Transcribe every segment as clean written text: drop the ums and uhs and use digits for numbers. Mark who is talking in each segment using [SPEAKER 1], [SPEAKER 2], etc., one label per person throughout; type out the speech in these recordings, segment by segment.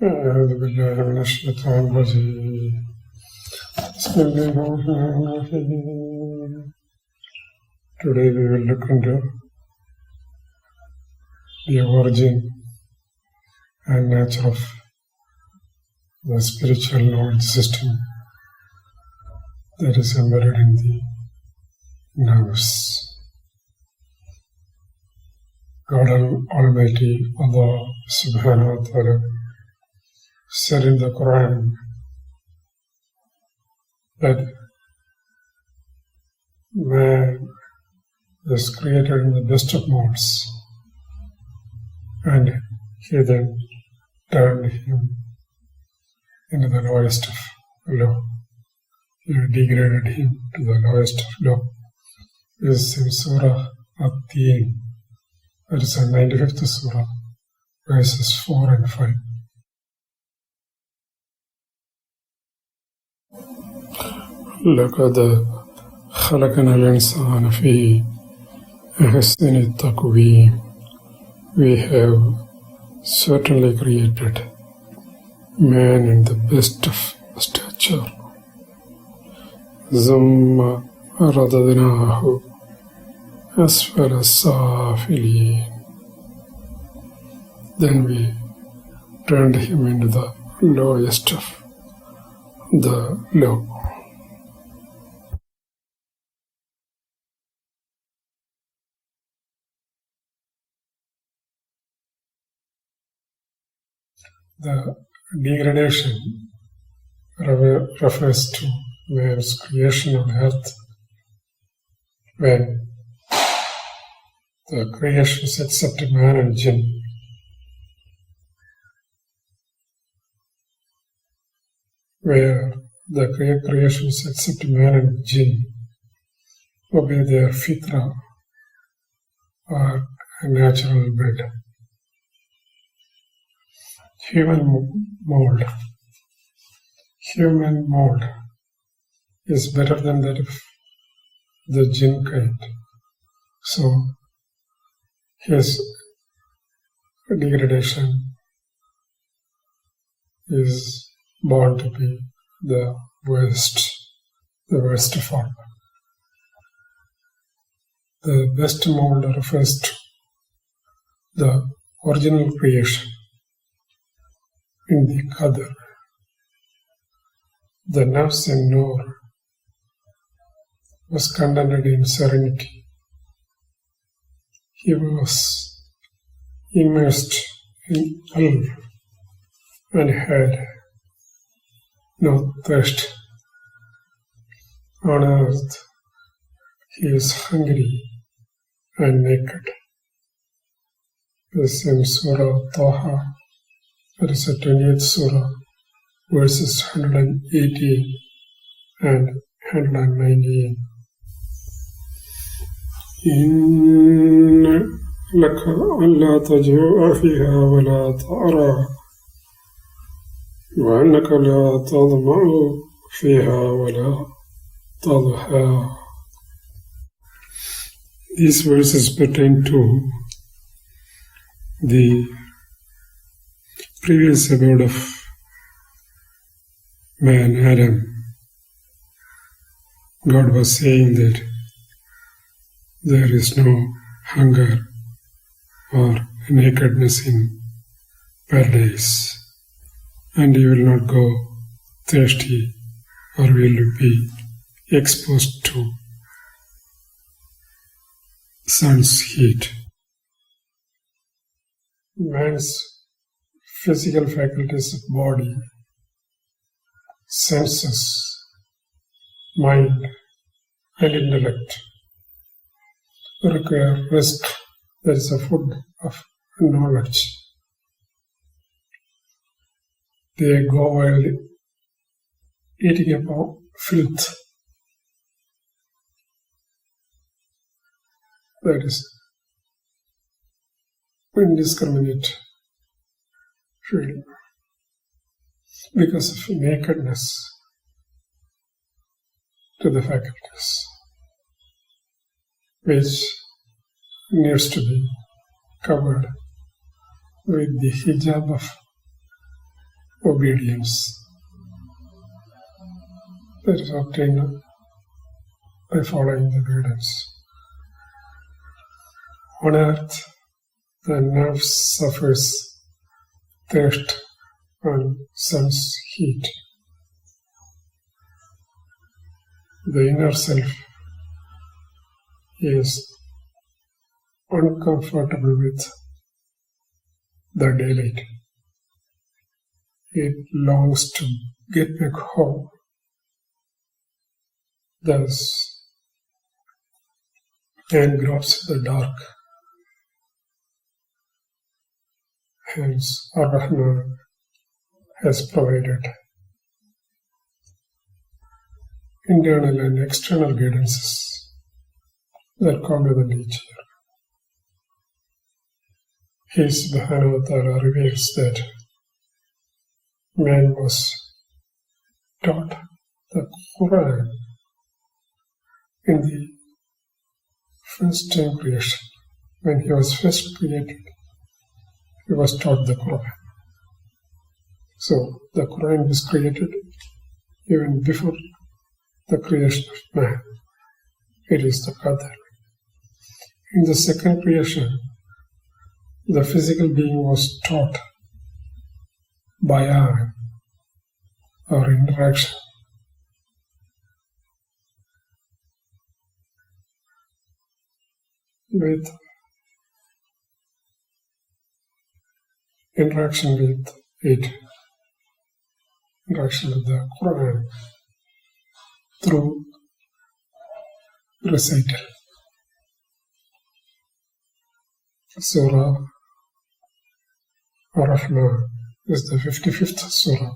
[SPEAKER 1] أعوذ بالله من الشيطان الرجيم بسم الله الرحمن الرحيم. Today we will look into the origin and nature of the spiritual knowledge system that is embedded in the nafs. God Almighty, Allah Subhanahu wa Ta'ala, said in the Quran that man is created in the best of molds, and he then turned him into the lowest of low. He degraded him to the lowest of low. This is in Surah At-Tin. That is the 95th Surah, verses 4 and 5. لقد خلقنا الإنسان في أحسن التقويم. We have certainly created man in the best of stature. ثم رددناه أسفل السافلين. Then we turned him into the lowest of the low. The degradation refers to man's creation on earth when the creations except man and jinn where the creations except man and jinn obey their Fitra or natural bred. Human mould is better than that of the jinnkind. So his degradation is born to be the worst form. The best mould refers to the original creation in the Qadr. The nafs and nur was contended in serenity. He was immersed in filth and had no thirst. On earth, he is hungry and naked. This is in Surah Thwaha. That is the 20th Surah, verses 118 and 119. إن لك ألا تجوع فيها ولا تعرى وأنك لا تظمأ فيها ولا تضحى. These verses pertain to the previous abode of man, Adam. God was saying that there is no hunger or nakedness in paradise, and you will not go thirsty or will be exposed to sun's heat. Man's physical faculties of body, senses, mind, and intellect require rizq, that is a food of knowledge. They go while eating about filth, that is indiscriminate feeding, because of nakedness to the faculties, which needs to be covered with the hijab of obedience that is obtained by following the guidance. On earth, the nafs suffers thirst and sense heat. The inner self is uncomfortable with the daylight. It longs to get back home. Thus, man grabs the dark. Hence, Ar-Rahman has provided internal and external guidances that complement each other. He Subhanahu wa Ta'ala reveals that man was taught the Quran in the first time creation. When he was first created, he was taught the Quran. So the Quran was created even before the creation of man. It is the Qadr. In the second creation, the physical being was taught bayan or interaction. With interaction with it, interaction with the Quran through recital. Surah Ar-Rahman is the 55th Surah.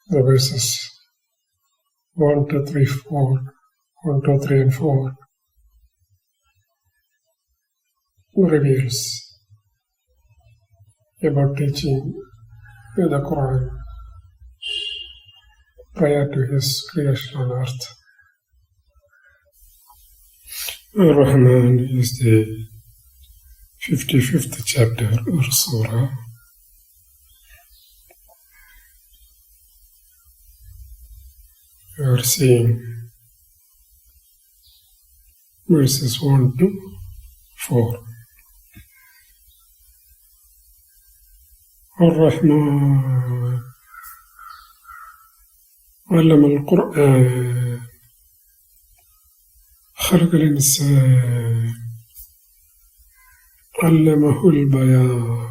[SPEAKER 1] The verses 1, 2, 3, 4, 1, 2, 3 and 4 reveals about teaching the Quran prior to his creation on earth. Ar-Rahman is the 55th chapter or Surah. You are seeing verses 1 to 4. Ar-Rahman علم القرآن خلق الإنسان علمه البيان.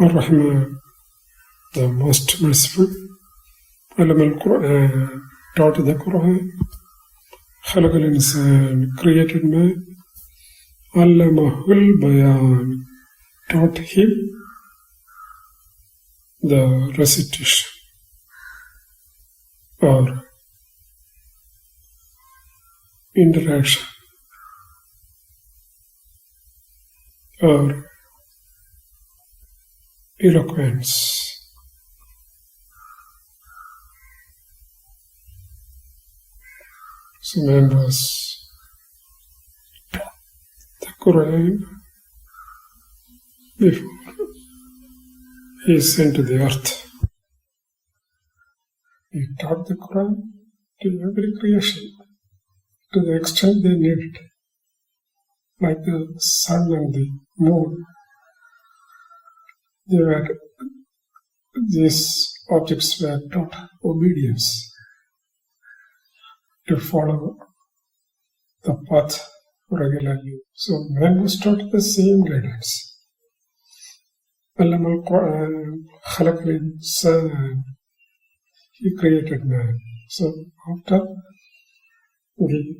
[SPEAKER 1] Ar-Rahman, the most merciful, علم القرآن, taught the Quran, خلق الإنسان, created man, علمه البيان, taught him the recitation or interaction or eloquence. So man was the Quran before he is sent to the earth. He taught the Quran to every creation to the extent they need it. Like the sun and the moon, these objects were taught obedience to follow the path regularly. So man was taught the same guidance. علم القرآن خلق الإنسان. He created man. So after the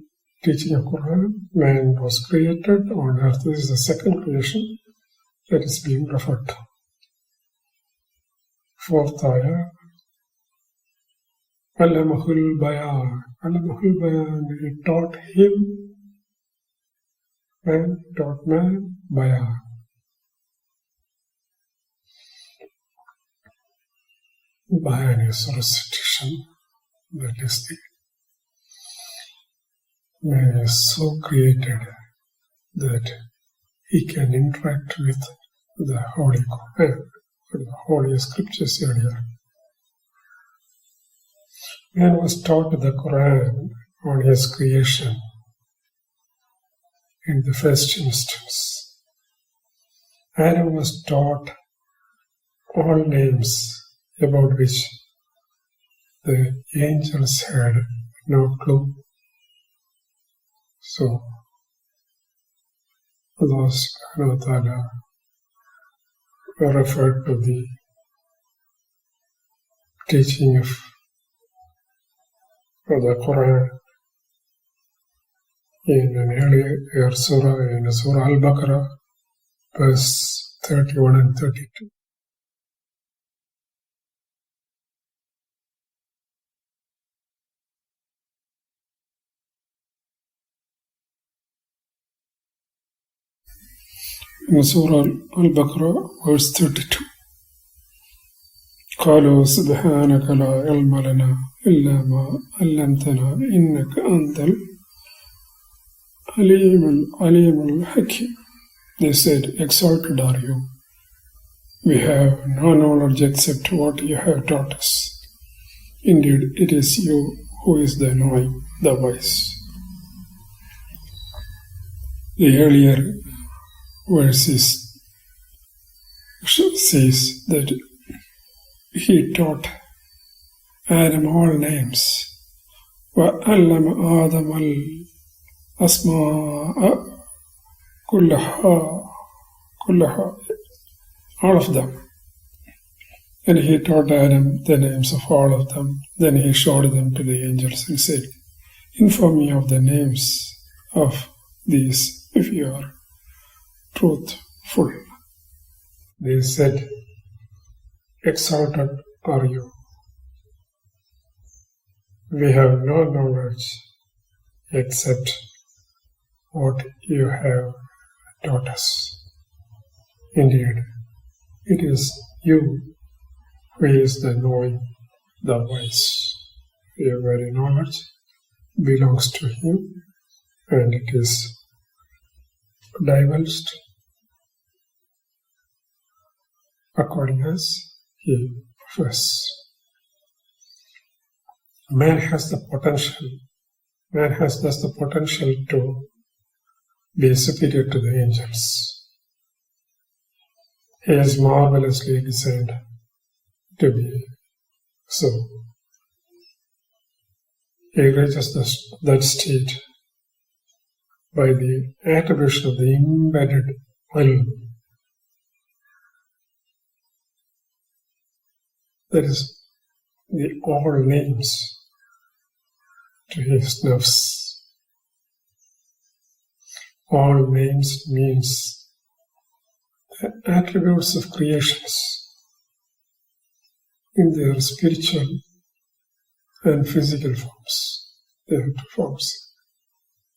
[SPEAKER 1] teaching of Quran, man was created on earth. This is the second creation that is being referred to. Fourth ayah. علمه البيان. علمه البيان. He taught him. Man taught man bayan. Bayan is recitation. That is the man is so created that he can interact with the Holy Quran, the Holy Scriptures earlier. Man was taught the Quran on his creation in the first instance. Adam was taught all names about which the angels had no clue. So, Allah subhanahu wa ta'ala referred to the teaching of the Quran in an earlier surah, in Surah Al-Baqarah, verse 31 and 32. In Surah Al-Baqarah, verse 32. قالوا سبحانك لا علم لنا إلا ما علمتنا إنك أنت العليم الحكيم. They said, Exalted are you. We have no knowledge except what you have taught us. Indeed, it is you who is the knowing, the wise. The earlier verses says that he taught Adam all names. وَعَلَّمَ آدَمَ الْأَسْمَاءَ كُلَّهَا all of them. And he taught Adam the names of all of them. Then he showed them to the angels and said, Inform me of the names of these if you are truthful. They said, Exalted are you. We have no knowledge except what you have taught us. Indeed, it is you who is the knowing, the wise. Your very knowledge belongs to him, and it is divulged according as he prefers. Man has the potential. Man has thus the potential to be superior to the angels. He is marvelously designed to be so. He reaches that state by the attribution of the embedded will. That is the all names to his nafs. All names means the attributes of creations in their spiritual and physical forms. There are two forms.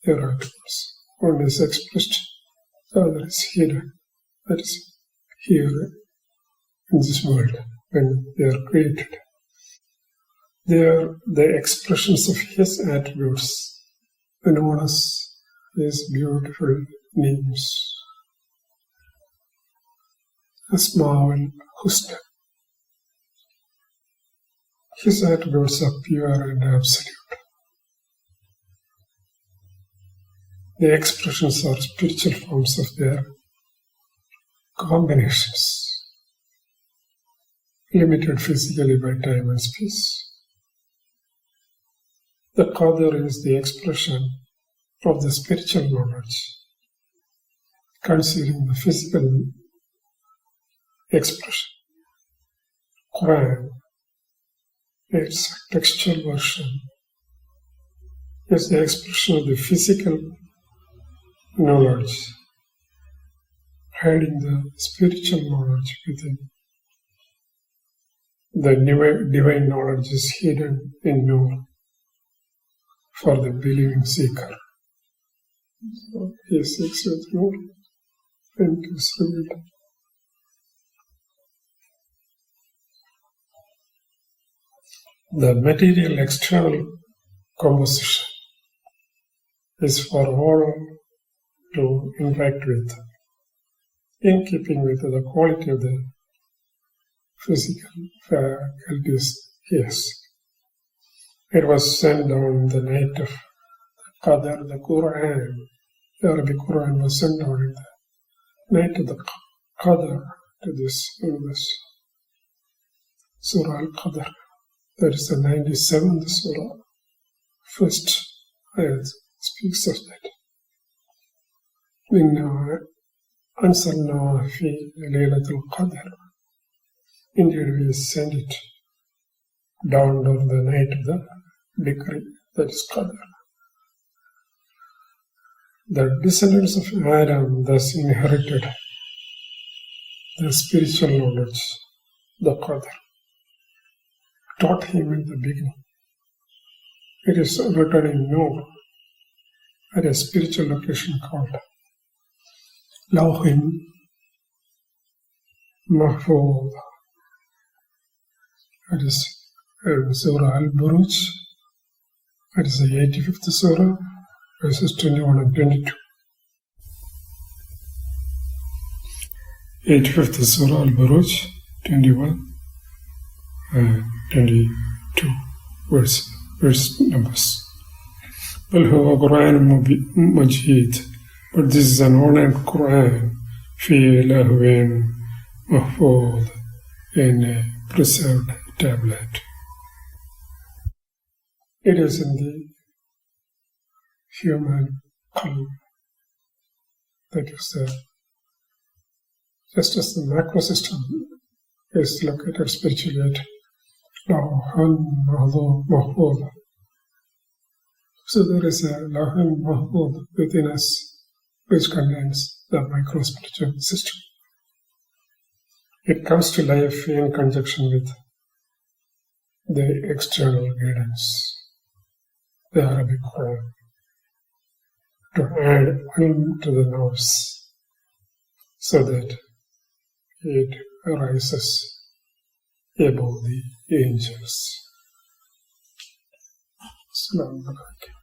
[SPEAKER 1] There are attributes. One is expressed, the other is hidden. That is here in this world when they are created. They are the expressions of his attributes, known as his beautiful names. Asma al-Husna. His attributes are pure and absolute. The expressions are spiritual forms of their combinations, limited physically by time and space. The Qadr is the expression of the spiritual knowledge, considering the physical expression. Quran, its textual version, is the expression of the physical knowledge, hiding the spiritual knowledge within. The divine knowledge is hidden in Nur for the believing seeker. So he seeks with Nur and is revealed. The material external composition is for all to interact with. in keeping with the quality of the physical faculties. Yes, it was sent down the night of Qadr, the Quran. The Arabic Quran was sent down in the night of the Qadr to this universe. Surah Al-Qadr. That is the 97th Surah. First ayat speaks of that. إِنَّا أَنزَلْنَاهُ فِي لَيْلَةِ الْقَدْرِ. Indeed, we send it down to the night of the decree, that is Qadr. The descendants of Adam thus inherited the spiritual knowledge, the Qadr, taught him in the beginning. It is written in Noor at a spiritual location called Lawhin Mahfuz. That is Surah Al-Buruj. That is the 85th Surah, verses 21 and 22. 85th Surah Al-Buruj, 21 and 22 verse numbers. بل هو قرآن مجيد, but this is an honored Quran في لهو محفوظ, in a preserved tablet. It is in the human qalb, that is just as the macro system is located spiritually at Lawhan Mahfuz. So there is a Lawhan Mahfuz within us which contains the micro spiritual system. It comes to life in conjunction with the external guidance, the Arabic Quran, to add ilm to the nafs, so that it rises above the angels. Assalamu alaikum.